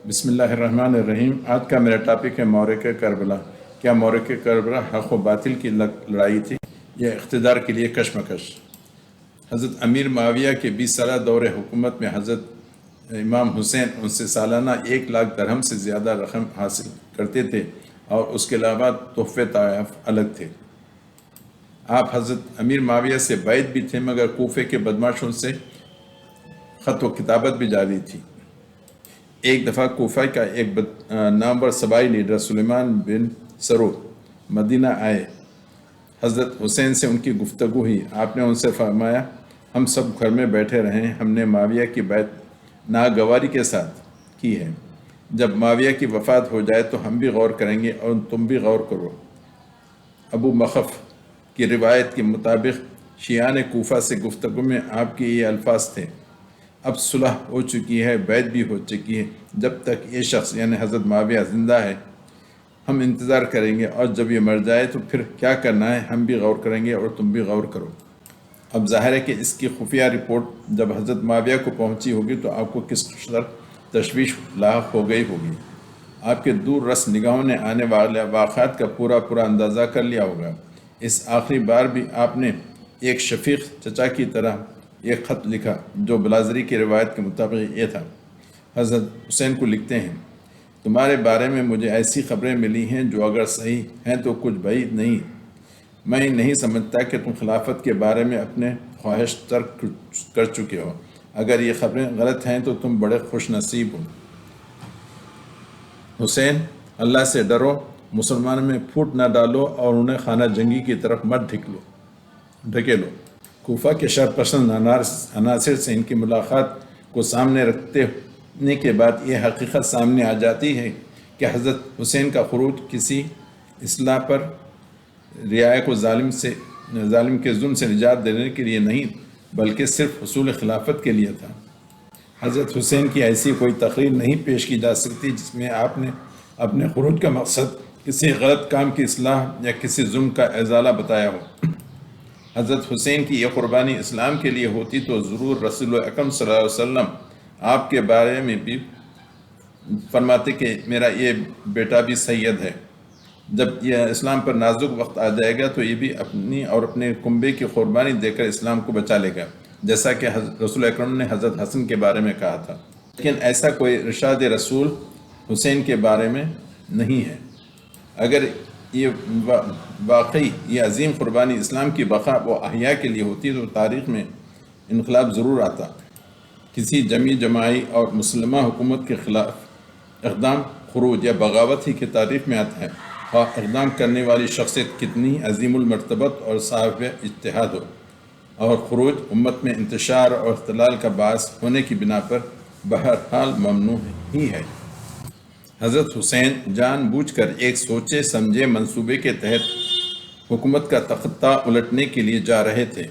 بسم اللہ الرحمن الرحیم۔ آج کا میرا ٹاپک ہے مورک کربلا۔ کیا مورک کربلا حق و باطل کی لڑائی تھی یا اقتدار کے لیے کشمکش؟ حضرت امیر معاویہ کے 20 سالہ دور حکومت میں حضرت امام حسین ان سے سالانہ 1,00,000 درہم سے زیادہ رقم حاصل کرتے تھے اور اس کے علاوہ تحفے طائف الگ تھے۔ آپ حضرت امیر معاویہ سے بعید بھی تھے، مگر کوفے کے بدماشوں سے خط و کتابت بھی جاری تھی۔ ایک دفعہ کوفہ کا ایک نامور صبائی لیڈر سلیمان بن سرو مدینہ آئے۔ حضرت حسین سے ان کی گفتگو ہوئی۔ آپ نے ان سے فرمایا، ہم سب گھر میں بیٹھے رہیں، ہم نے معاویہ کی بیعت ناگواری کے ساتھ کی ہے۔ جب معاویہ کی وفات ہو جائے تو ہم بھی غور کریں گے اور تم بھی غور کرو۔ ابو مخف کی روایت کے مطابق شیعان کوفہ سے گفتگو میں آپ کے یہ الفاظ تھے: اب صلح ہو چکی ہے، بیعت بھی ہو چکی ہے، جب تک یہ شخص یعنی حضرت معاویہ زندہ ہے ہم انتظار کریں گے، اور جب یہ مر جائے تو پھر کیا کرنا ہے ہم بھی غور کریں گے اور تم بھی غور کرو۔ اب ظاہر ہے کہ اس کی خفیہ رپورٹ جب حضرت معاویہ کو پہنچی ہوگی تو آپ کو کس قدر تشویش لاحق ہو گئی ہوگی۔ آپ کے دور رس نگاہوں نے آنے والے واقعات کا پورا اندازہ کر لیا ہوگا۔ اس آخری بار بھی آپ نے ایک شفیق چچا کی طرح ایک خط لکھا جو بلازری کی روایت کے مطابق یہ تھا: حضرت حسین کو لکھتے ہیں، تمہارے بارے میں مجھے ایسی خبریں ملی ہیں جو اگر صحیح ہیں تو کچھ بعید نہیں۔ میں نہیں سمجھتا کہ تم خلافت کے بارے میں اپنے خواہش ترک کر چکے ہو۔ اگر یہ خبریں غلط ہیں تو تم بڑے خوش نصیب ہو۔ حسین، اللہ سے ڈرو، مسلمانوں میں پھوٹ نہ ڈالو اور انہیں خانہ جنگی کی طرف مت ڈھکیلو۔ کوفہ کے شرپسند عناصر سے ان کی ملاقات کو سامنے رکھنے کے بعد یہ حقیقت سامنے آ جاتی ہے کہ حضرت حسین کا خروج کسی اصلاح پر رعایا کو ظالم کے ظلم سے نجات دینے کے لیے نہیں بلکہ صرف حصول خلافت کے لیے تھا۔ حضرت حسین کی ایسی کوئی تقریر نہیں پیش کی جا سکتی جس میں آپ نے اپنے خروج کا مقصد کسی غلط کام کی اصلاح یا کسی ظلم کا ازالہ بتایا ہو۔ حضرت حسین کی یہ قربانی اسلام کے لیے ہوتی تو ضرور رسول اکرم صلی اللہ علیہ وسلم آپ کے بارے میں بھی فرماتے کہ میرا یہ بیٹا بھی سید ہے۔ جب یہ اسلام پر نازک وقت آ جائے گا تو یہ بھی اپنی اور اپنے کنبے کی قربانی دے کر اسلام کو بچا لے گا، جیسا کہ رسول اکرم نے حضرت حسن کے بارے میں کہا تھا۔ لیکن ایسا کوئی ارشاد رسول حسین کے بارے میں نہیں ہے۔ اگر یہ واقعی یہ عظیم قربانی اسلام کی بقا و احیاء کے لیے ہوتی تو تاریخ میں انقلاب ضرور آتا۔ کسی جماعی اور مسلمہ حکومت کے خلاف اقدام خروج یا بغاوت ہی کی تاریخ میں آتا ہے، خواہ اقدام کرنے والی شخصیت کتنی عظیم المرتبت اور صاحب اجتہاد ہو، اور خروج امت میں انتشار اور اختلال کا باعث ہونے کی بنا پر بہرحال ممنوع ہی ہے۔ حضرت حسین جان بوجھ کر ایک سوچے سمجھے منصوبے کے تحت حکومت کا تختہ الٹنے کے لیے جا رہے تھے۔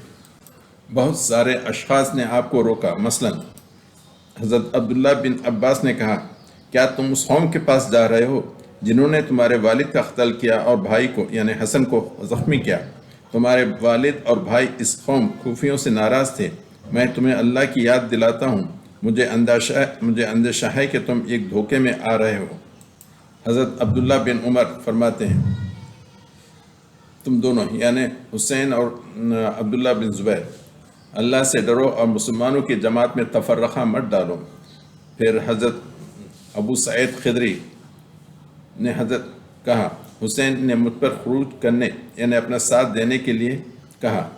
بہت سارے اشخاص نے آپ کو روکا۔ مثلا حضرت عبداللہ بن عباس نے کہا، کیا تم اس قوم کے پاس جا رہے ہو جنہوں نے تمہارے والد کا قتل کیا اور بھائی کو یعنی حسن کو زخمی کیا؟ تمہارے والد اور بھائی اس قوم کوفیوں سے ناراض تھے۔ میں تمہیں اللہ کی یاد دلاتا ہوں، مجھے اندیشہ ہے کہ تم ایک دھوکے میں آ رہے ہو۔ حضرت عبداللہ بن عمر فرماتے ہیں، تم دونوں یعنی حسین اور عبداللہ بن زبیر، اللہ سے ڈرو اور مسلمانوں کی جماعت میں تفرقہ مت ڈالو۔ پھر حضرت ابو سعید خدری نے حضرت کہا، حسین نے مجھ پر خروج کرنے یعنی اپنا ساتھ دینے کے لیے کہا،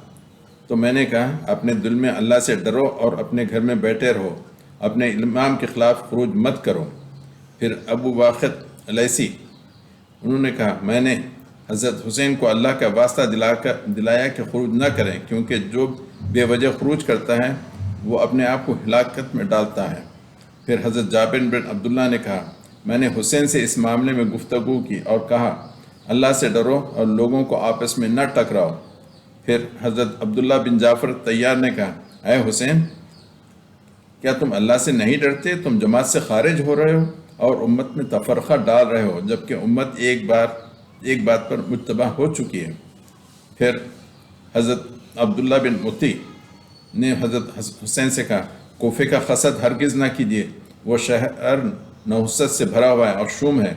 تو میں نے کہا اپنے دل میں اللہ سے ڈرو اور اپنے گھر میں بیٹھے رہو، اپنے امام کے خلاف خروج مت کرو۔ پھر ابو واقد لیثی انہوں نے کہا، میں نے حضرت حسین کو اللہ کا واسطہ دلایا کہ خروج نہ کریں، کیونکہ جو بے وجہ خروج کرتا ہے وہ اپنے آپ کو ہلاکت میں ڈالتا ہے۔ پھر حضرت جابر بن عبداللہ نے کہا، میں نے حسین سے اس معاملے میں گفتگو کی اور کہا، اللہ سے ڈرو اور لوگوں کو آپس میں نہ ٹکراؤ۔ پھر حضرت عبداللہ بن جعفر طیار نے کہا، اے حسین، کیا تم اللہ سے نہیں ڈرتے؟ تم جماعت سے خارج ہو رہے ہو اور امت میں تفرقہ ڈال رہے ہو، جبکہ امت ایک بات پر متفق ہو چکی ہے۔ پھر حضرت عبداللہ بن متی نے حضرت حسین سے کہا، کوفے کا قصد ہرگز نہ کیجیے، وہ شہر نحوست سے بھرا ہوا ہے اور شوم ہے،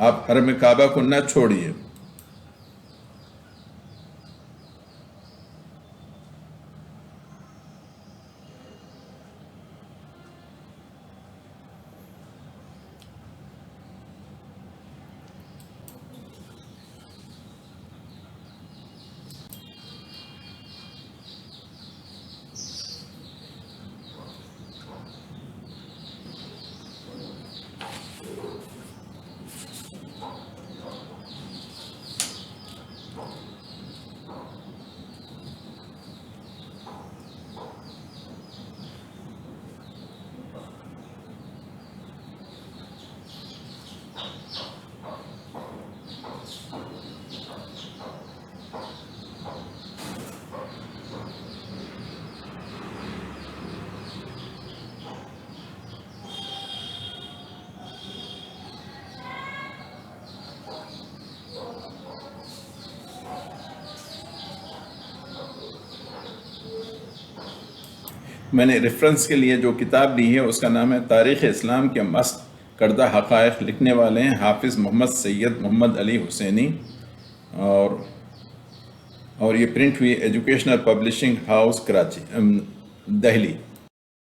آپ حرم کعبہ کو نہ چھوڑیے۔ میں نے ریفرنس کے لیے جو کتاب لی ہے اس کا نام ہے تاریخ اسلام کے مست کردہ حقائق، لکھنے والے ہیں حافظ محمد سید محمد علی حسینی، اور یہ پرنٹ ہوئی educational publishing house Karachi, Delhi.